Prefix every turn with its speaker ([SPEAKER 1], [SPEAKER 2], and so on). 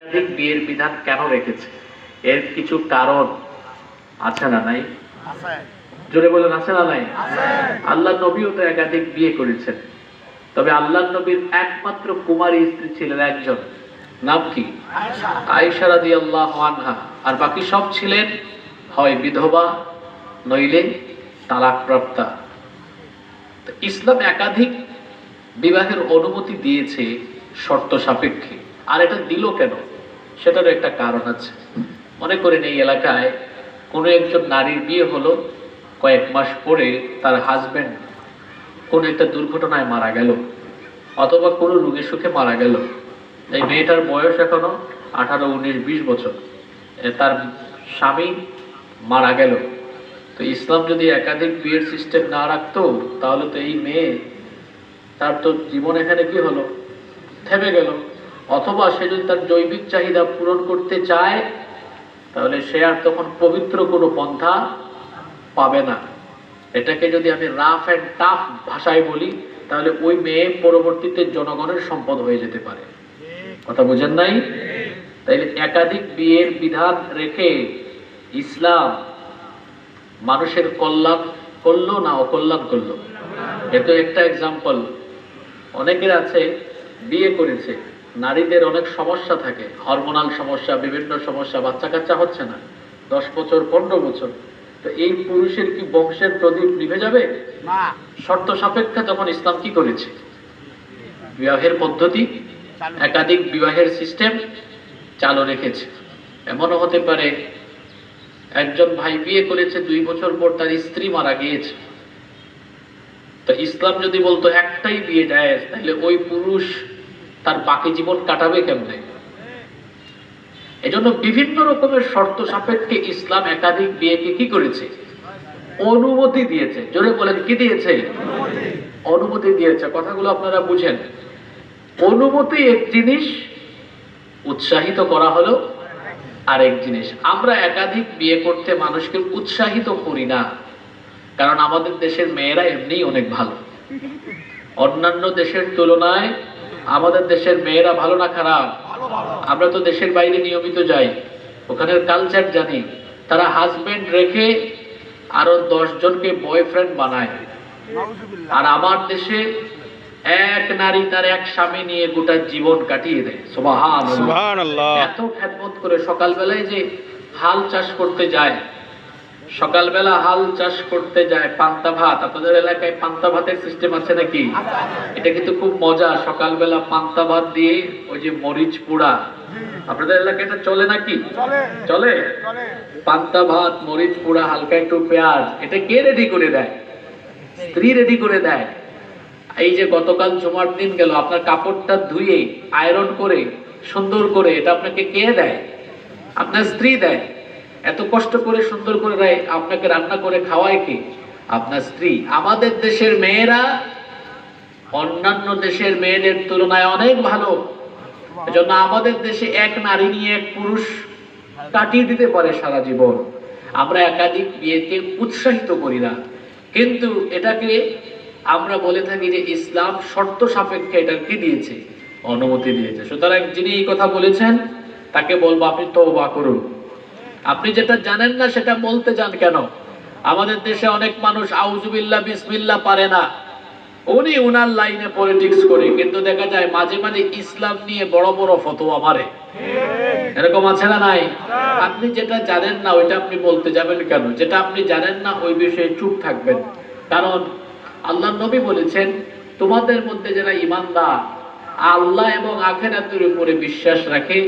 [SPEAKER 1] একাধিক বিয়ের বিধান কেন রেখেছে? এর কিছু কারণ আছে না নাই? জোরে বলেন, আছে না নাই? আল্লাহ নবীও তো একাধিক বিয়ে করেছেন, তবে আল্লাহ নবীর একমাত্র কুমারী স্ত্রী ছিলেন একজন, নাম কি? আয়েশা রাদিয়াল্লাহু আনহা। আর বাকি সব ছিলেন হয় বিধবা নইলে তালাকপ্রাপ্তা। ইসলাম একাধিক বিবাহের অনুমতি দিয়েছে শর্ত সাপেক্ষে। আর এটা দিল কেন, সেটারও একটা কারণ আছে। মনে করেন এই এলাকায় কোনো একজন নারীর বিয়ে হলো, কয়েক মাস পরে তার হাজবেন্ড কোনো একটা দুর্ঘটনায় মারা গেল, অথবা কোনো রোগে সুখে মারা গেল। এই মেয়েটার বয়স এখনো 18, 19, 20 বছর, তার স্বামী মারা গেল। তো ইসলাম যদি একাধিক বিয়ের সিস্টেম না রাখতো, তাহলে তো এই মেয়ে, তার তো জীবন এখানে কি হলো, থেমে গেল। অথবা সে যদি তার জৈবিক চাহিদা পূরণ করতে চায়, তাহলে সে আর তখন পবিত্র কোনো পন্থা পাবে না। এটাকে যদি আমি রাফ অ্যান্ড টাফ ভাষায় বলি, তাহলে ওই মেয়ে পরবর্তীতে জনগণের সম্পদ হয়ে যেতে পারে। কথা বুঝেন নাই? তাইলে একাধিক বিয়ের বিধান রেখে ইসলাম মানুষের কল্যাণ করলো না অকল্যাণ করলো? এত একটা এক্সাম্পল। অনেকের আছে বিয়ে করেছে, নারীদের অনেক সমস্যা থাকে, হরমোনাল সমস্যা, বিভিন্ন সমস্যা, বাচ্চা কাচ্চা হচ্ছে না, 10 বছর 15 বছর। তো এই পুরুষের কি বংশের প্রদীপ নিভে যাবে? শর্ত সাপেক্ষে তখন ইসলাম কি করেছে? বিবাহের পদ্ধতি, একাধিক বিবাহের সিস্টেম চালু রেখেছে। এমনও হতে পারে একজন ভাই বিয়ে করেছে, 2 বছর পর তার স্ত্রী মারা গিয়েছে। তো ইসলাম যদি বলতো একটাই বিয়ে জায়েজ, তাহলে ওই পুরুষ তার বাকি জীবন কাটাবে কেমনে? এজন্য বিভিন্ন রকমের শর্ত সাপেক্ষে ইসলাম একাধিক বিয়েকে কি করেছে? অনুমতি দিয়েছে। জোরে বলেন, কি দিয়েছে? অনুমতি দিয়েছে। কথাগুলো আপনারা বুঝেন। অনুমতি এক জিনিস, উৎসাহিত করা হলো আরেক জিনিস। আমরা একাধিক বিয়ে করতে মানুষকে উৎসাহিত করি না, কারণ আমাদের দেশের মেয়েরা এমনিই অনেক ভালো। অন্যান্য দেশের তুলনায় আমাদের দেশের মেয়েরা ভালো না খারাপ? আমরা তো দেশের বাইরে নিয়মিত যাই, ওখানের কালচার জানি। তারা হাজবেন্ড রেখে আরো 10 জনকে বয়ফ্রেন্ড বানায়। আর আমার দেশে এক নারী তার এক স্বামী নিয়ে গোটা জীবন কাটিয়ে দেয়। সুবহানাল্লাহ। এত খেদমত করে সকালবেলায় যে হাল চাষ করতে যায়, সকালবেলা হাল চাষ করতে যায়, পান্তা ভাত। আপনাদের এলাকায় পান্তা ভাতের সিস্টেম আছে নাকি? এটা কিন্তু খুব মজা। সকালবেলা পান্তা ভাত দিয়ে ওই যে মরিচ পোড়া, আপনাদের এলাকায় এটা চলে নাকি? চলে। পান্তা ভাত, মরিচ পোড়া, হালকা একটু পেঁয়াজ, এটা কে রেডি করে দেয়? স্ত্রী রেডি করে দেয়। এই যে গতকাল জুমার দিন গেল, আপনার কাপড়টা ধুয়ে আয়রন করে সুন্দর করে, এটা আপনাকে কে দেয়? আপনার স্ত্রী দেয়। এত কষ্ট করে সুন্দর করে আপনাকে রান্না করে খাওয়ায় কি? আপনার স্ত্রী। আমাদের দেশের মেয়েরা অন্যান্য দেশের মেয়েদের তুলনায় অনেক ভালো। এজন্য আমাদের দেশে এক নারী নিয়ে এক পুরুষ কাটিয়ে দিতে পারে সারা জীবন। আমরা একাধিক বিয়েকে উৎসাহিত করি না, কিন্তু এটাকে আমরা বলে থাকি যে ইসলাম শর্ত সাপেক্ষে এটার কি দিয়েছে? অনুমতি দিয়েছে। সুতরাং যিনি এই কথা বলেছেন, তাকে বলবো আপনি তওবা করুন। আপনি যেটা জানেন না সেটা বলতে যান কেন? আমাদের দেশে অনেক মানুষ আউযুবিল্লাহ বিসমিল্লাহ পারে না, উনি উনার লাইনে পলিটিক্স করে, কিন্তু দেখা যায় মাঝে মাঝে ইসলাম নিয়ে বড় বড় ফতোয়া মারে। এরকম আছে না নাই? আপনি যেটা জানেন না ওইটা আপনি বলতে যাবেন কেন? যেটা আপনি জানেন না ওই বিষয়ে চুপ থাকবেন। কারণ আল্লাহর নবী বলেছেন, তোমাদের মধ্যে যারা ঈমানদার, আল্লাহ এবং আখিরাতের উপরে বিশ্বাস রাখে,